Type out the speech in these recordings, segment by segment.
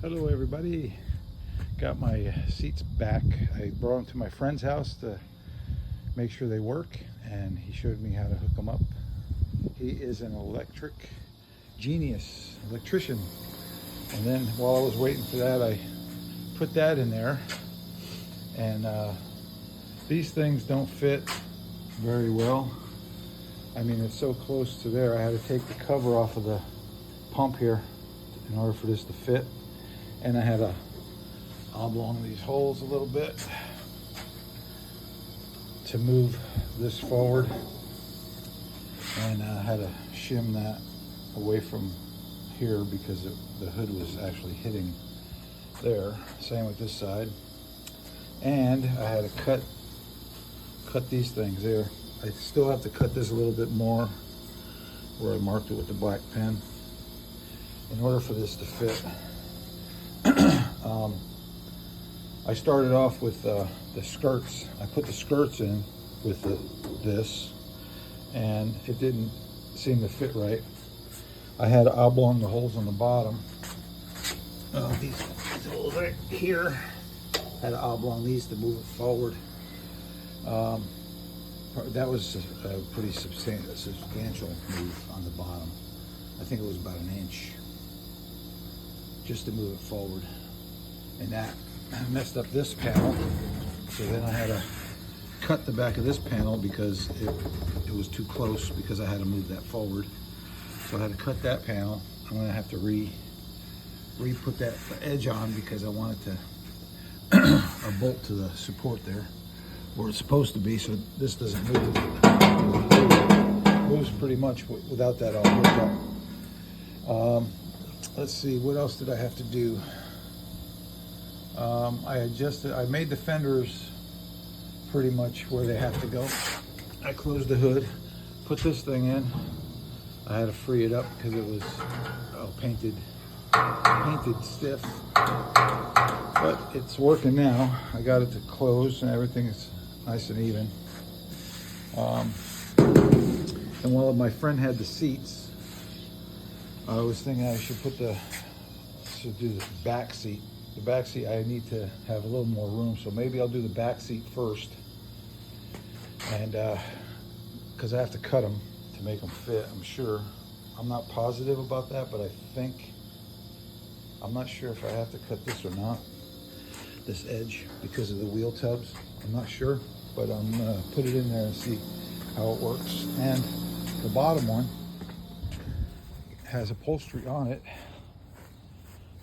Hello everybody, got my seats back. I brought them to my friend's house to make sure they work, and he showed me how to hook them up. He is an electric genius, electrician. And then while I was waiting for that, I put that in there, and these things don't fit very well. I mean, it's so close to there, I had to take the cover off of the pump here in order for this to fit. And I had to oblong these holes a little bit to move this forward, and I had to shim that away from here because the hood was actually hitting there. Same with this side. And I had to cut these things there. I still have to cut this a little bit more where I marked it with the black pen in order for this to fit. I started off with the skirts. I put the skirts in with this, and it didn't seem to fit right. I had to oblong the holes on the bottom. These holes right here, I had to oblong these to move it forward. That was a pretty substantial move on the bottom. I think it was about an inch just to move it forward. And that messed up this panel, so then I had to cut the back of this panel because it was too close, because I had to move that forward. So I had to cut that panel. I'm going to have to re-put that edge on because I wanted to a bolt to the support there where it's supposed to be, so this doesn't move. It moves pretty much without that all hooked up. Let's see, what else did I have to do? I made the fenders pretty much where they have to go. I closed the hood, put this thing in. I had to free it up because it was painted stiff, but it's working now. I got it to close and everything is nice and even. And while my friend had the seats, I was thinking I should do the back seat. The back seat, I need to have a little more room, so maybe I'll do the back seat first. And because I have to cut them to make them fit, I'm sure. I'm not positive about that, but I'm not sure if I have to cut this or not, this edge, because of the wheel tubs. I'm not sure, but I'm gonna put it in there and see how it works. And the bottom one has upholstery on it,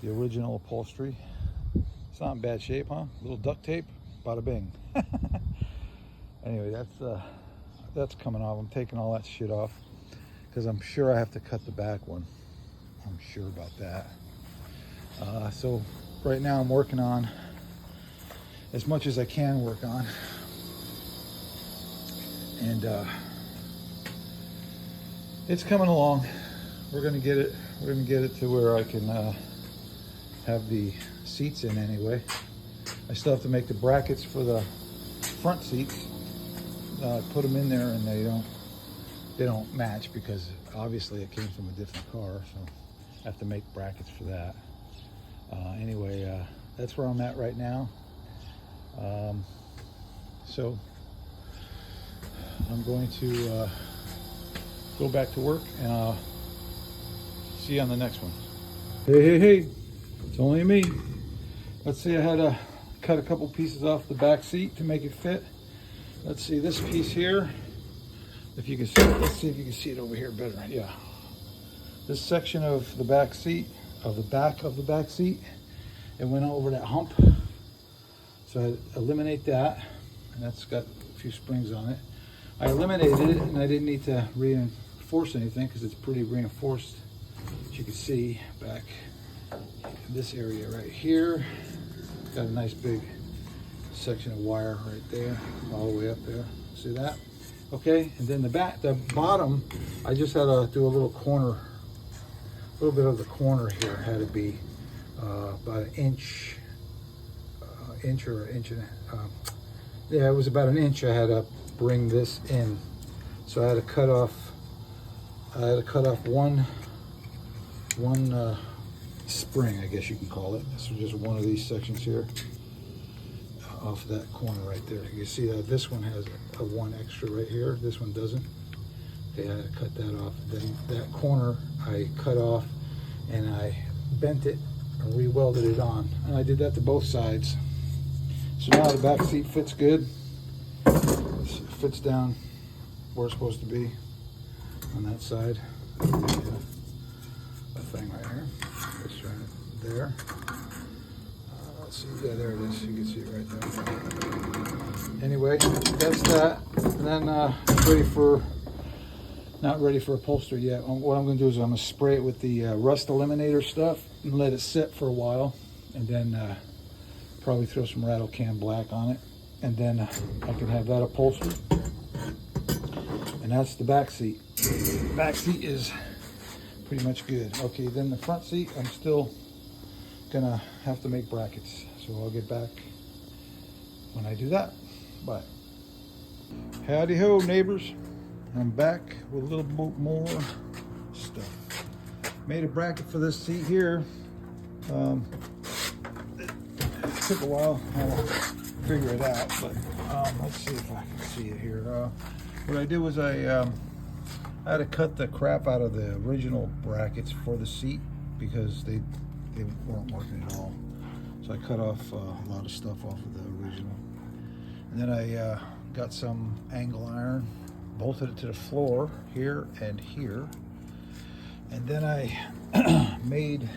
the original upholstery. It's not in bad shape, huh? A little duct tape, bada bing. Anyway, that's coming off. I'm taking all that shit off because I'm sure I have to cut the back one. I'm sure about that. So right now I'm working on as much as I can work on, and it's coming along. We're gonna get it to where I can have the seats in anyway. I still have to make the brackets for the front seats. Put them in there, and they don't match because obviously it came from a different car, so I have to make brackets for that. Anyway, that's where I'm at right now. So I'm going to go back to work, and I'll see you on the next one. Hey, it's only me. Let's see, I had to cut a couple pieces off the back seat to make it fit. Let's see, this piece here, if you can see it, let's see if you can see it over here better. Yeah. This section of the back seat, of the back seat, it went over that hump. So I eliminate that, and that's got a few springs on it. I eliminated it, and I didn't need to reinforce anything because it's pretty reinforced. As you can see back in this area right here, got a nice big section of wire right there, all the way up there. See that? Okay, and then the bottom, I just had to do a little bit of the corner here had to be about an inch or an inch and yeah, it was about an inch. I had to bring this in, so I had to cut off one spring, I guess you can call it. This is just one of these sections here off that corner right there. You can see that this one has a one extra right here. This one doesn't. Okay, I had to cut that off. Then that corner I cut off and I bent it and re-welded it on. And I did that to both sides. So now the back seat fits good. It fits down where it's supposed to be on that side. A thing right here. It's right there. Let's see. Yeah, there it is. You can see it right there. Anyway, that's that. And then ready for, not ready for upholstery yet. What I'm going to do is I'm going to spray it with the rust eliminator stuff and let it sit for a while, and then probably throw some rattle can black on it, and then I can have that upholstered. And that's the back seat. The back seat is pretty much good. Okay, then the front seat, I'm still gonna have to make brackets, so I'll get back when I do that. Bye. Howdy ho, neighbors. I'm back with a little bit more stuff. Made a bracket for this seat here. It took a while to figure it out, but let's see if I can see it here. What I did was I had to cut the crap out of the original brackets for the seat because they weren't working at all. So I cut off a lot of stuff off of the original. And then I got some angle iron, bolted it to the floor here and here. And then I made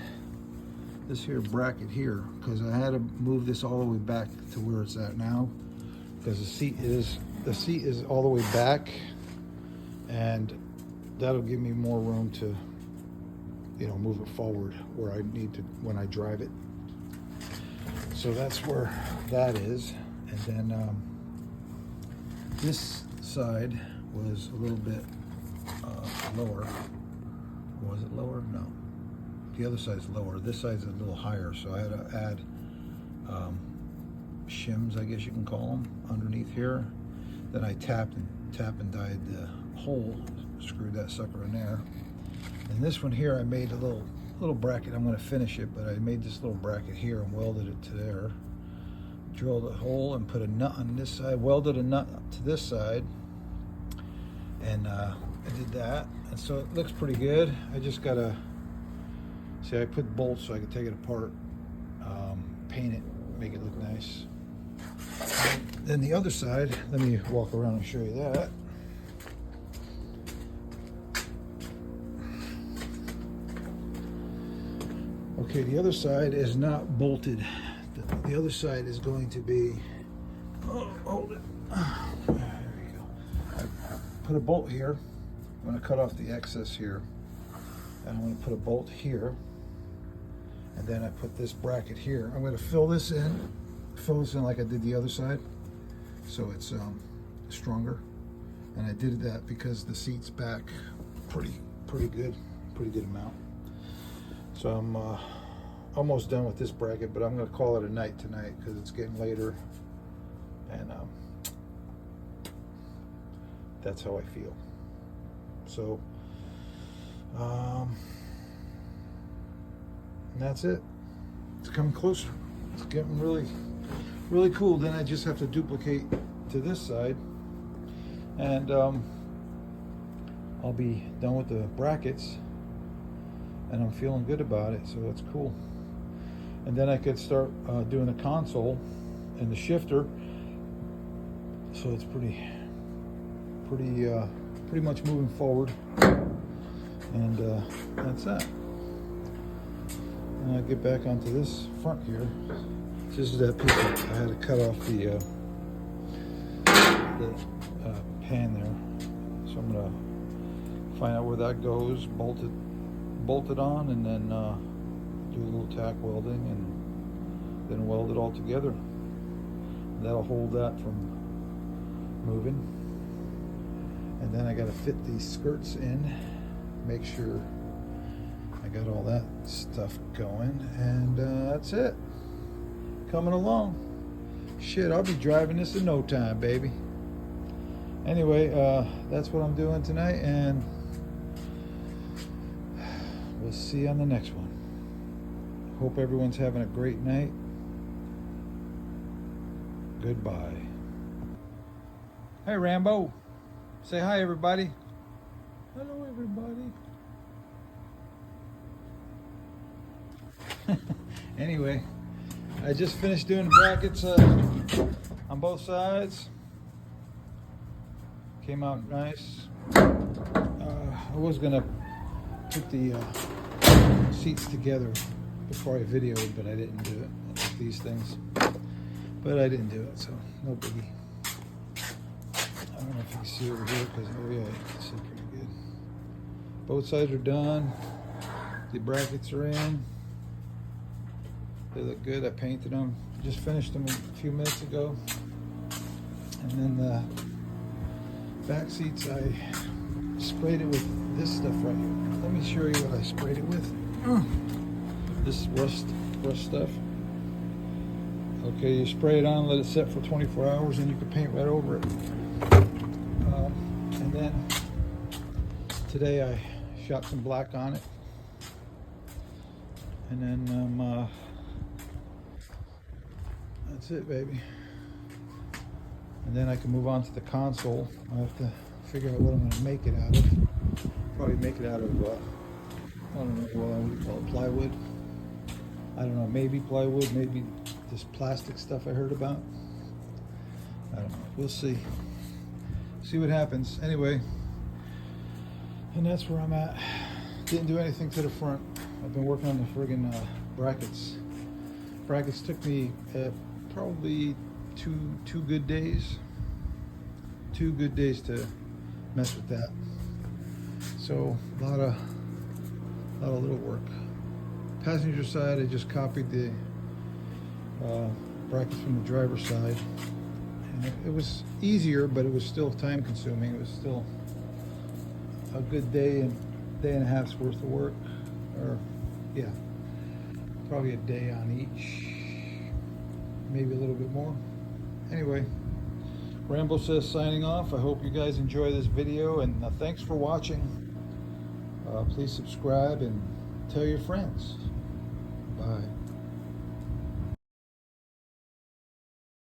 this here bracket here because I had to move this all the way back to where it's at now, because the seat is all the way back, and that'll give me more room to, you know, move it forward where I need to when I drive it. So that's where that is. And then this side was a little bit lower. Was it lower? No. The other side's lower. This side's a little higher, so I had to add shims, I guess you can call them, underneath here. Then I tapped and died the hole, screwed that sucker in there. And this one here, I made a little bracket. I'm going to finish it, but I made this little bracket here and welded it to there. Drilled a hole and put a nut on this side. Welded a nut to this side, and I did that. And so it looks pretty good. I just gotta see. I put bolts so I can take it apart, paint it, make it look nice. Then the other side, let me walk around and show you that. Okay, the other side is not bolted. The other side is going to be, oh, hold it. There you go. I put a bolt here. I'm going to cut off the excess here. And I'm going to put a bolt here. And then I put this bracket here. I'm going to fill this in like I did the other side, so it's stronger. And I did that because the seat's back pretty good amount. So I'm almost done with this bracket, but I'm going to call it a night tonight because it's getting later, and that's how I feel. So and that's it. It's coming closer. It's getting really cool. Then I just have to duplicate to this side, and I'll be done with the brackets, and I'm feeling good about it, so that's cool. And then I could start doing the console and the shifter, so it's pretty much moving forward. And that's that. And I'll get back onto this front here. This is that piece I had to cut off the pan there. So I'm gonna find out where that goes, bolt it on, and then do a little tack welding, and then weld it all together. That'll hold that from moving. And then I got to fit these skirts in, make sure I got all that stuff going, and that's it. Coming along. Shit, I'll be driving this in no time, baby. Anyway, that's what I'm doing tonight, and we'll see you on the next one. Hope everyone's having a great night. Goodbye. Hey, Rambo. Say hi, everybody. Hello, everybody. Anyway, I just finished doing the brackets on both sides. Came out nice. I was gonna put the seats together before I videoed, but I didn't do it. Like these things, but I didn't do it, so no biggie. I don't know if you can see over here, because oh yeah, you can see pretty good. Both sides are done. The brackets are in. They look good. I painted them. Just finished them a few minutes ago. And then the back seats, I sprayed it with this stuff right here. Let me show you what I sprayed it with. This rust stuff. Okay, you spray it on, let it set for 24 hours, and you can paint right over it. And then today I shot some black on it. And then that's it, baby. And then I can move on to the console. I have to figure out what I'm going to make it out of. Probably make it out of, I don't know, what do you call it, plywood? I don't know, maybe plywood, maybe this plastic stuff I heard about. I don't know, we'll see. See what happens. Anyway, and that's where I'm at. Didn't do anything to the front. I've been working on the friggin' brackets. Brackets took me probably two good days. 2 good days to mess with that. So a lot of little work. Passenger side, I just copied the brackets from the driver's side, and it was easier, but it was still time consuming. It was still a good day and a half's worth of work, or yeah, probably a day on each, maybe a little bit more. Anyway, Rambo says signing off. I hope you guys enjoy this video, and thanks for watching. Please subscribe and tell your friends. Bye.